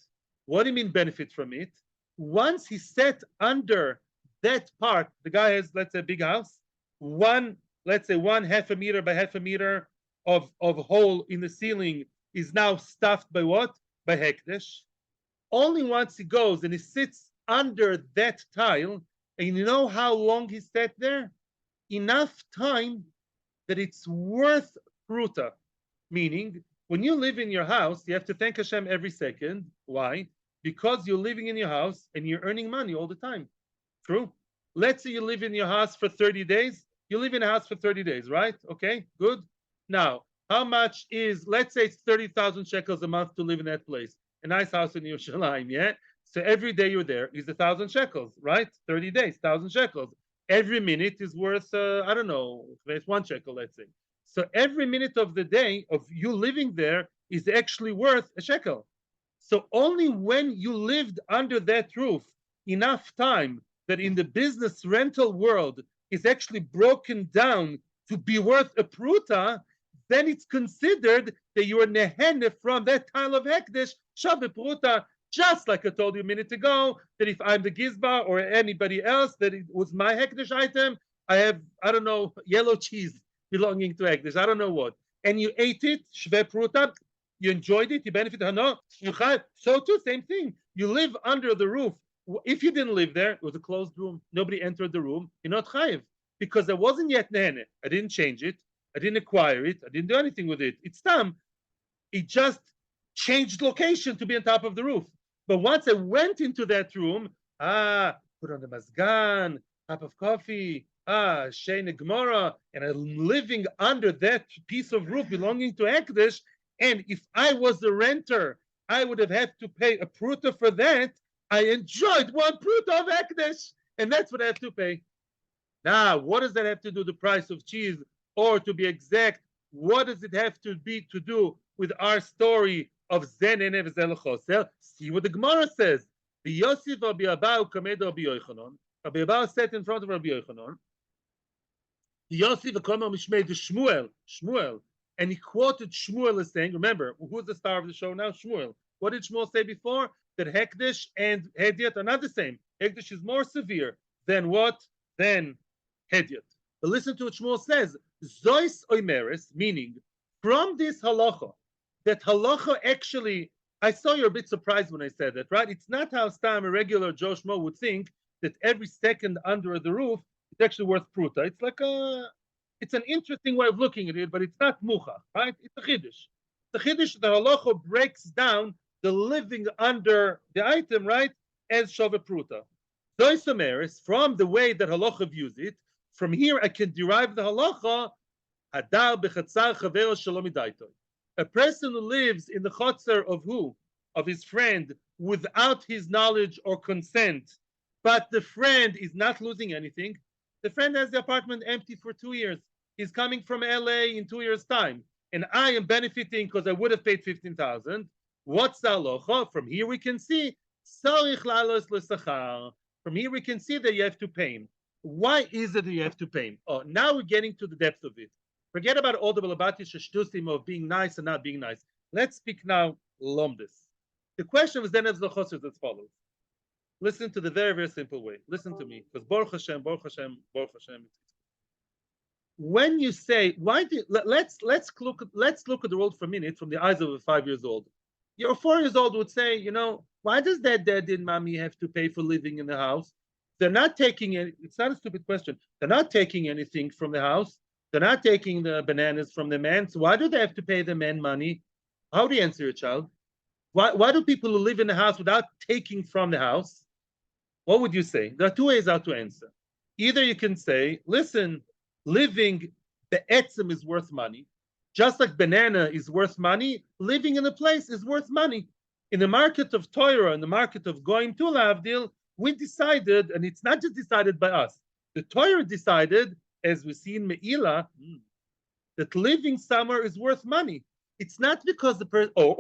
What do you mean benefit from it? Once he sat under that part, the guy has, let's say, a big house, let's say one half a meter by half a meter of hole in the ceiling is now stuffed by what? By hekdesh. Only once he goes and he sits under that tile, And you know how long he sat there? Enough time that it's worth pruta. Meaning, when you live in your house, you have to thank Hashem every second. Why? Because you're living in your house and you're earning money all the time. True. Let's say you live in your house for 30 days. You live in a house for 30 days, right? Okay, good. Now, how much is, let's say it's 30,000 shekels a month to live in that place? A nice house in Yerushalayim, yeah? So every day you're there is 1,000 shekels, right? 30 days, 1,000 shekels. Every minute is worth, I don't know, it's 1 shekel, let's say. So every minute of the day of you living there is actually worth a shekel. So only when you lived under that roof enough time that in the business rental world is actually broken down to be worth a pruta, then it's considered that you are nehene from that tile of hekdesh, shabe pruta, just like I told you a minute ago, that if I'm the gizba or anybody else, that it was my hekdesh item, I have, I don't know, yellow cheese belonging to hekdesh, I don't know what. And you ate it, shve pruta, you enjoyed it, you benefited, no, so too, same thing. You live under the roof. If you didn't live there, it was a closed room. Nobody entered the room. You're not chayiv because there wasn't yet nehene. I didn't change it. I didn't acquire it. I didn't do anything with it. It's time. It just changed location to be on top of the roof. But once I went into that room, put on the mazgan, cup of coffee, Shane Gemara, and I'm living under that piece of roof belonging to Ekdesh. And if I was the renter, I would have had to pay a pruta for that. I enjoyed 1 pruta of Ekdesh, and that's what I have to pay. Now, what does that have to do with the price of cheese? Or to be exact, what does it have to do with our story of Zen and Evzel Chosel? See what the Gemara says. The Yosef Rabbi Abba Kamed Rabbi Yochanan. Rabbi Abba sat in front of Rabbi Yochanan. The Yosef Akomer Mishmei the Shmuel, and he quoted Shmuel as saying, remember, who's the star of the show now? Shmuel. What did Shmuel say before? That Hekdesh and Hediot are not the same. Hekdesh is more severe than what? Than Hediot. But listen to what Shmuel says. Zois oimeres, meaning from this halacha, that halacha actually, I saw you're a bit surprised when I said that, right? It's not how Stam, a regular Joe Schmo would think that every second under the roof is actually worth pruta. It's like it's an interesting way of looking at it, but it's not mucha, right? It's a chiddush. The chiddush, the halacha breaks down the living under the item, right, as shove pruta. Zois oimeres, from the way that halacha views it, from here, I can derive the halacha. Hadar bechatzar chavero shalom idaito. A person who lives in the chatzar of who? Of his friend, without his knowledge or consent, but the friend is not losing anything. The friend has the apartment empty for 2 years. He's coming from LA in 2 years' time, and I am benefiting because I would have paid 15,000. What's the halacha? From here we can see. From here we can see that you have to pay him. Why is it that you have to pay him? Oh, now we're getting to the depth of it. Forget about all the balabatish shtusim of being nice and not being nice. Let's speak now lomdis. The question was then as the chosers as follows. Listen to the very, very simple way. Listen to me, because Baruch Hashem, Baruch Hashem, Baruch Hashem. When you say, why do let's look at the world for a minute from the eyes of a 5 years old. Your 4 years old would say, why does dad and mommy have to pay for living in the house? They're not taking it. It's not a stupid question. They're not taking anything from the house. They're not taking the bananas from the man. So why do they have to pay the man money? How do you answer your child? Why do people who live in the house without taking from the house? What would you say? There are 2 ways how to answer. Either you can say, listen, living the etzem is worth money. Just like banana is worth money, living in a place is worth money. In the market of Torah, in the market of going to Lavdil, we decided, and it's not just decided by us, the Torah decided, as we see in Me'ila, that living somewhere is worth money. It's not because the person, or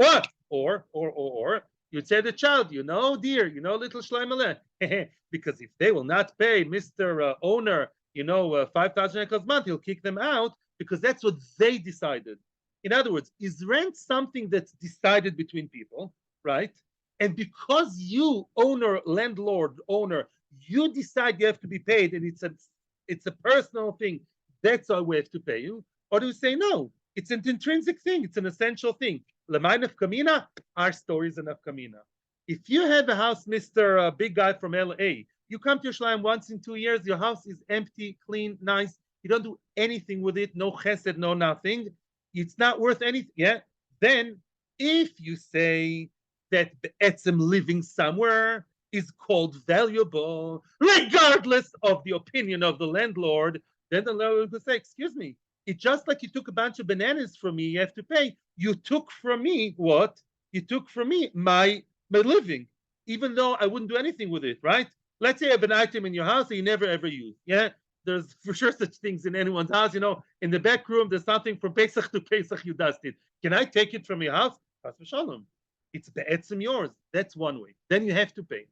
you'd say to the child, dear, little Shleimaleh, because if they will not pay Mr. Owner, 5,000 shekels a month, he'll kick them out because that's what they decided. In other words, is rent something that's decided between people, right? And because you, landlord, you decide you have to be paid, and it's a personal thing, that's why we have to pay you. Or do you say no? It's an intrinsic thing. It's an essential thing. L'may nafkamina, our story is a nafkamina. If you have a house, Mr. Big guy from LA, You come to Yerushalayim once in 2 years, your house is empty, clean, nice. You don't do anything with it, no chesed, no nothing. It's not worth anything. Yeah. Then, if you say that the etzem living somewhere is called valuable, regardless of the opinion of the landlord, then the landlord will say, excuse me, it's just like you took a bunch of bananas from me, you have to pay. You took from me what? You took from me my living, even though I wouldn't do anything with it, right? Let's say you have an item in your house that you never ever use. Yeah, there's for sure such things in anyone's house. You know, in the back room, there's something from Pesach to Pesach you dusted. Can I take it from your house? Chas v'shalom. It's be'etzem yours. That's one way. Then you have to pay.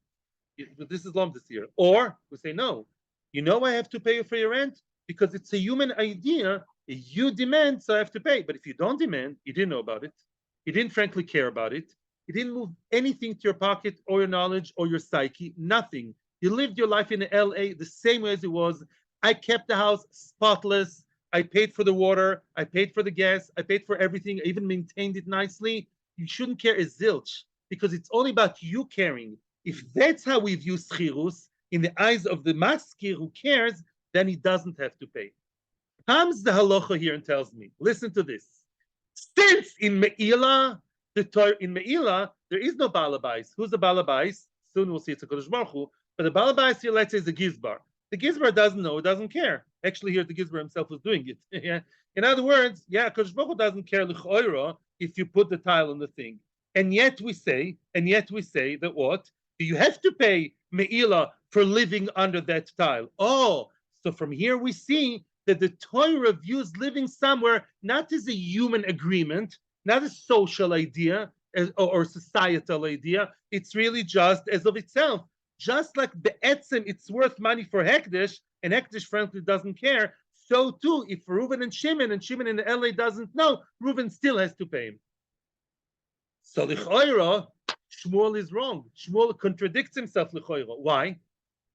This is Lom this year. Or we say, no, you know I have to pay you for your rent because it's a human idea. You demand, so I have to pay. But if you don't demand, you didn't know about it. You didn't frankly care about it. You didn't move anything to your pocket or your knowledge or your psyche, nothing. You lived your life in LA the same way as it was. I kept the house spotless. I paid for the water. I paid for the gas. I paid for everything. I even maintained it nicely. You shouldn't care a zilch because it's only about you caring. If that's how we view schirus in the eyes of the maskir who cares, then he doesn't have to pay. Comes the halacha here and tells me, listen to this. Since in Me'ila, the Torah in Me'ila, there is no balabais. Who's the balabais? Soon we'll see it's a Kodesh Baruch Hu. But the balabais here, let's say, is the gizbar. The gizbar doesn't know, doesn't care. Actually, here the gizbar himself was doing it. Yeah. In other words, yeah, Kodesh Baruch Hu doesn't care l'choira if you put the tile on the thing. And yet we say that what? You have to pay Me'ila for living under that tile. Oh, so from here we see that the Torah views living somewhere not as a human agreement, not a social idea or societal idea. It's really just as of itself. Just like the etzem, it's worth money for Hekdesh, and Hekdesh frankly doesn't care. So too, if Reuven and Shimon in LA doesn't know, Reuven still has to pay him. So l'choira, Shmuel is wrong. Shmuel contradicts himself l'choira. Why?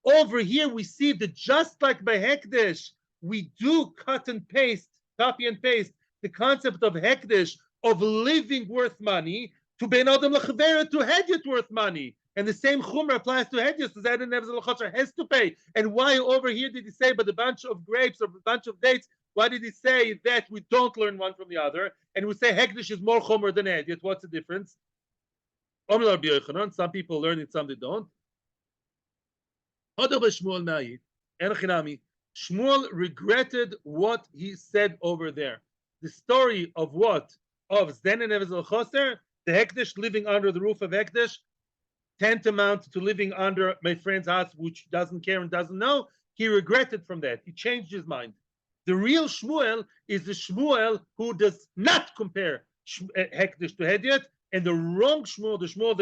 Over here we see that just like by Hekdesh, we do copy and paste the concept of Hekdesh, of living worth money, to Ben Adam L'Chavera, to Hedyot worth money. And the same Chumrah applies to Hedyot, so Zed and Nevezal has to pay. And why over here did he say, but a bunch of grapes or a bunch of dates, why did he say that we don't learn one from the other? And we say Hekdesh is more Chumrah than Hedyot. What's the difference? Some people learn it, some they don't. Shmuel regretted what he said over there. The story of what? Of Zden and Nevezal Choser, the Hekdesh living under the roof of Hekdesh, tantamount to living under my friend's house, which doesn't care and doesn't know. He regretted from that. He changed his mind. The real Shmuel is the Shmuel who does not compare Hekdesh to Hedyot, and the wrong Shmuel, the Shmuel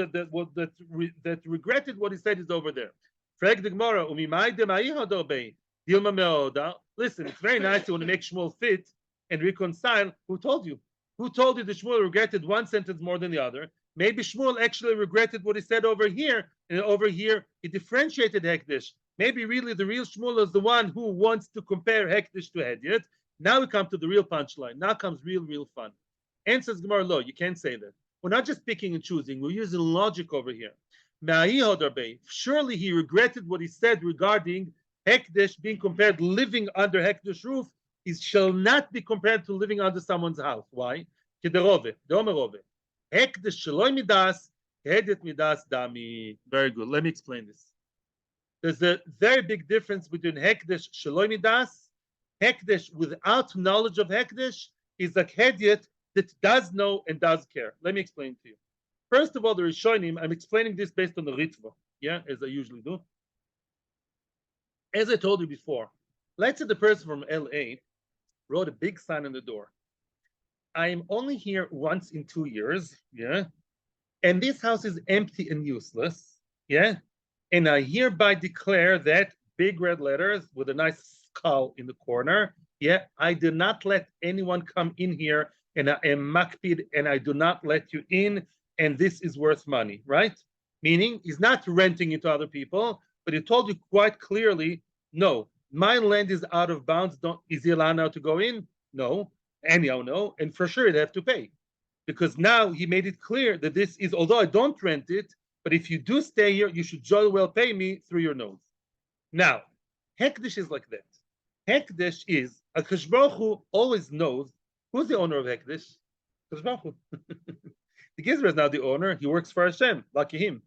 that regretted what he said, is over there. Frag the Gemara, listen, it's very nice to want to make Shmuel fit and reconcile. Who told you? Who told you that Shmuel regretted one sentence more than the other? Maybe Shmuel actually regretted what he said over here, and over here he differentiated Hekdesh. Maybe really the real Shmuel is the one who wants to compare Hekdesh to Hedyot. Now we come to the real punchline. Now comes real fun. Answers Gemara, no, you can't say that. We're not just picking and choosing. We're using logic over here. Surely he regretted what he said regarding Hekdesh being compared living under Hekdesh roof. It shall not be compared to living under someone's house. Why? Hekdesh shaloi midas, Hedyot midas dami. Very good. Let me explain this. There's a very big difference between Hekdesh shaloi midas. Hekdesh without knowledge of Hekdesh is like Hedyot that does know and does care. Let me explain to you. First of all, the Rishonim, I'm explaining this based on the Ritva, yeah, as I usually do. As I told you before, let's say the person from LA wrote a big sign on the door. I am only here once in 2 years, yeah, and this house is empty and useless, yeah, and I hereby declare that, big red letters with a nice skull in the corner, yeah, I do not let anyone come in here, and I am makpid, and I do not let you in, and this is worth money, right? Meaning, he's not renting it to other people, but he told you quite clearly, no, my land is out of bounds. Is he allowed now to go in? No. Anyhow, no. And for sure, he'd have to pay. Because now he made it clear that this is, although I don't rent it, but if you do stay here, you should jolly well pay me through your nose. Now, Hekdesh is like that. Hekdesh is, HaKadosh Baruch Hu always knows who's the owner of Hekdesh. HaKadosh Baruch Hu. The Gizra is now the owner. He works for Hashem. Lucky him.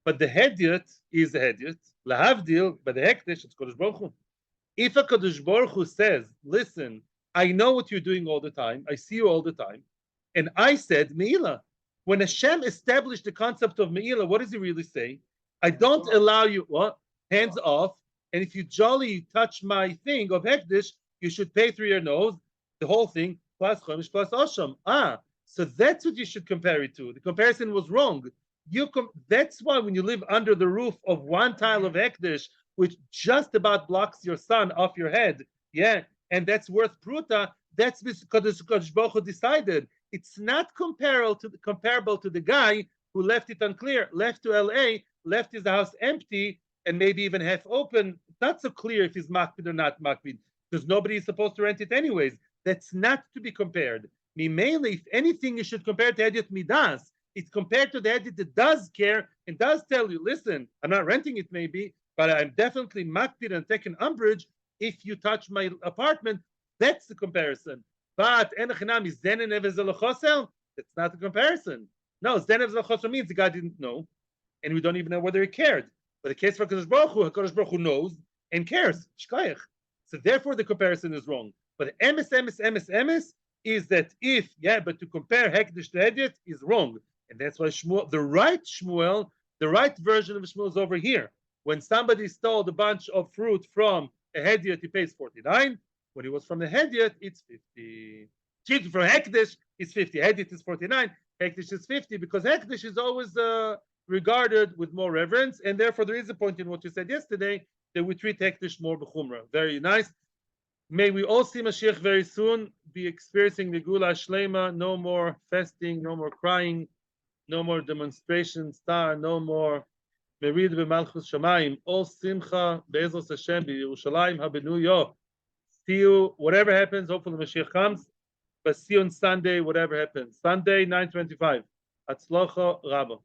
But the Hedyot is the Hedyot. Lahavdil, but the Hekdesh, it's Kadosh Baruch Hu. If a Kadosh Baruch Hu says, listen, I know what you're doing all the time. I see you all the time. And I said, Me'ilah. When Hashem established the concept of Me'ilah, what does he really say? I don't allow you, what? Hands off. And if you jolly touch my thing of Hekdesh, you should pay through your nose, the whole thing, plus Chomish, plus Osham. So that's what you should compare it to. The comparison was wrong. That's why when you live under the roof of one tile of Hekdesh, which just about blocks your sun off your head, and that's worth pruta, that's because Kodesh Baruch Hu decided. It's not comparable to the guy who left it unclear, left to LA, left his house empty, and maybe even half open. It's not so clear if he's makpid or not makpid, because nobody is supposed to rent it anyways. That's not to be compared. Mimele, if anything, you should compare to Hedyot Midas. It's compared to the Hedyot that does care and does tell you, listen, I'm not renting it maybe, but I'm definitely makpid and taking umbrage if you touch my apartment. That's the comparison. But that's not the comparison. No, means the guy didn't know, and we don't even know whether he cared. But the case for HaKadosh Baruch Hu knows and cares. Shkayach. So therefore the comparison is wrong. But emes is that but to compare Hekdesh to Hedyot is wrong. And that's why the right version of Shmuel is over here. When somebody stole a bunch of fruit from a Hedyot, he pays 49. When he was from the Hedyot, it's 50. From Hekdesh, it's 50. Hedyot is 49. Hekdesh is 50 because Hekdesh is always regarded with more reverence, and therefore there is a point in what you said yesterday that we treat Hekdesh more b'chumrah. Very nice. May we all see Mashiach very soon, be experiencing the Gula Shlema, no more fasting, no more crying, no more demonstrations, no more Merid b'malchus shamayim, all simcha be'ezos Hashem b'Yerushalayim habenuyo. See you, whatever happens, hopefully Mashiach comes, but see you on Sunday, whatever happens. Sunday, 9:25. Hatzlocha Rabba.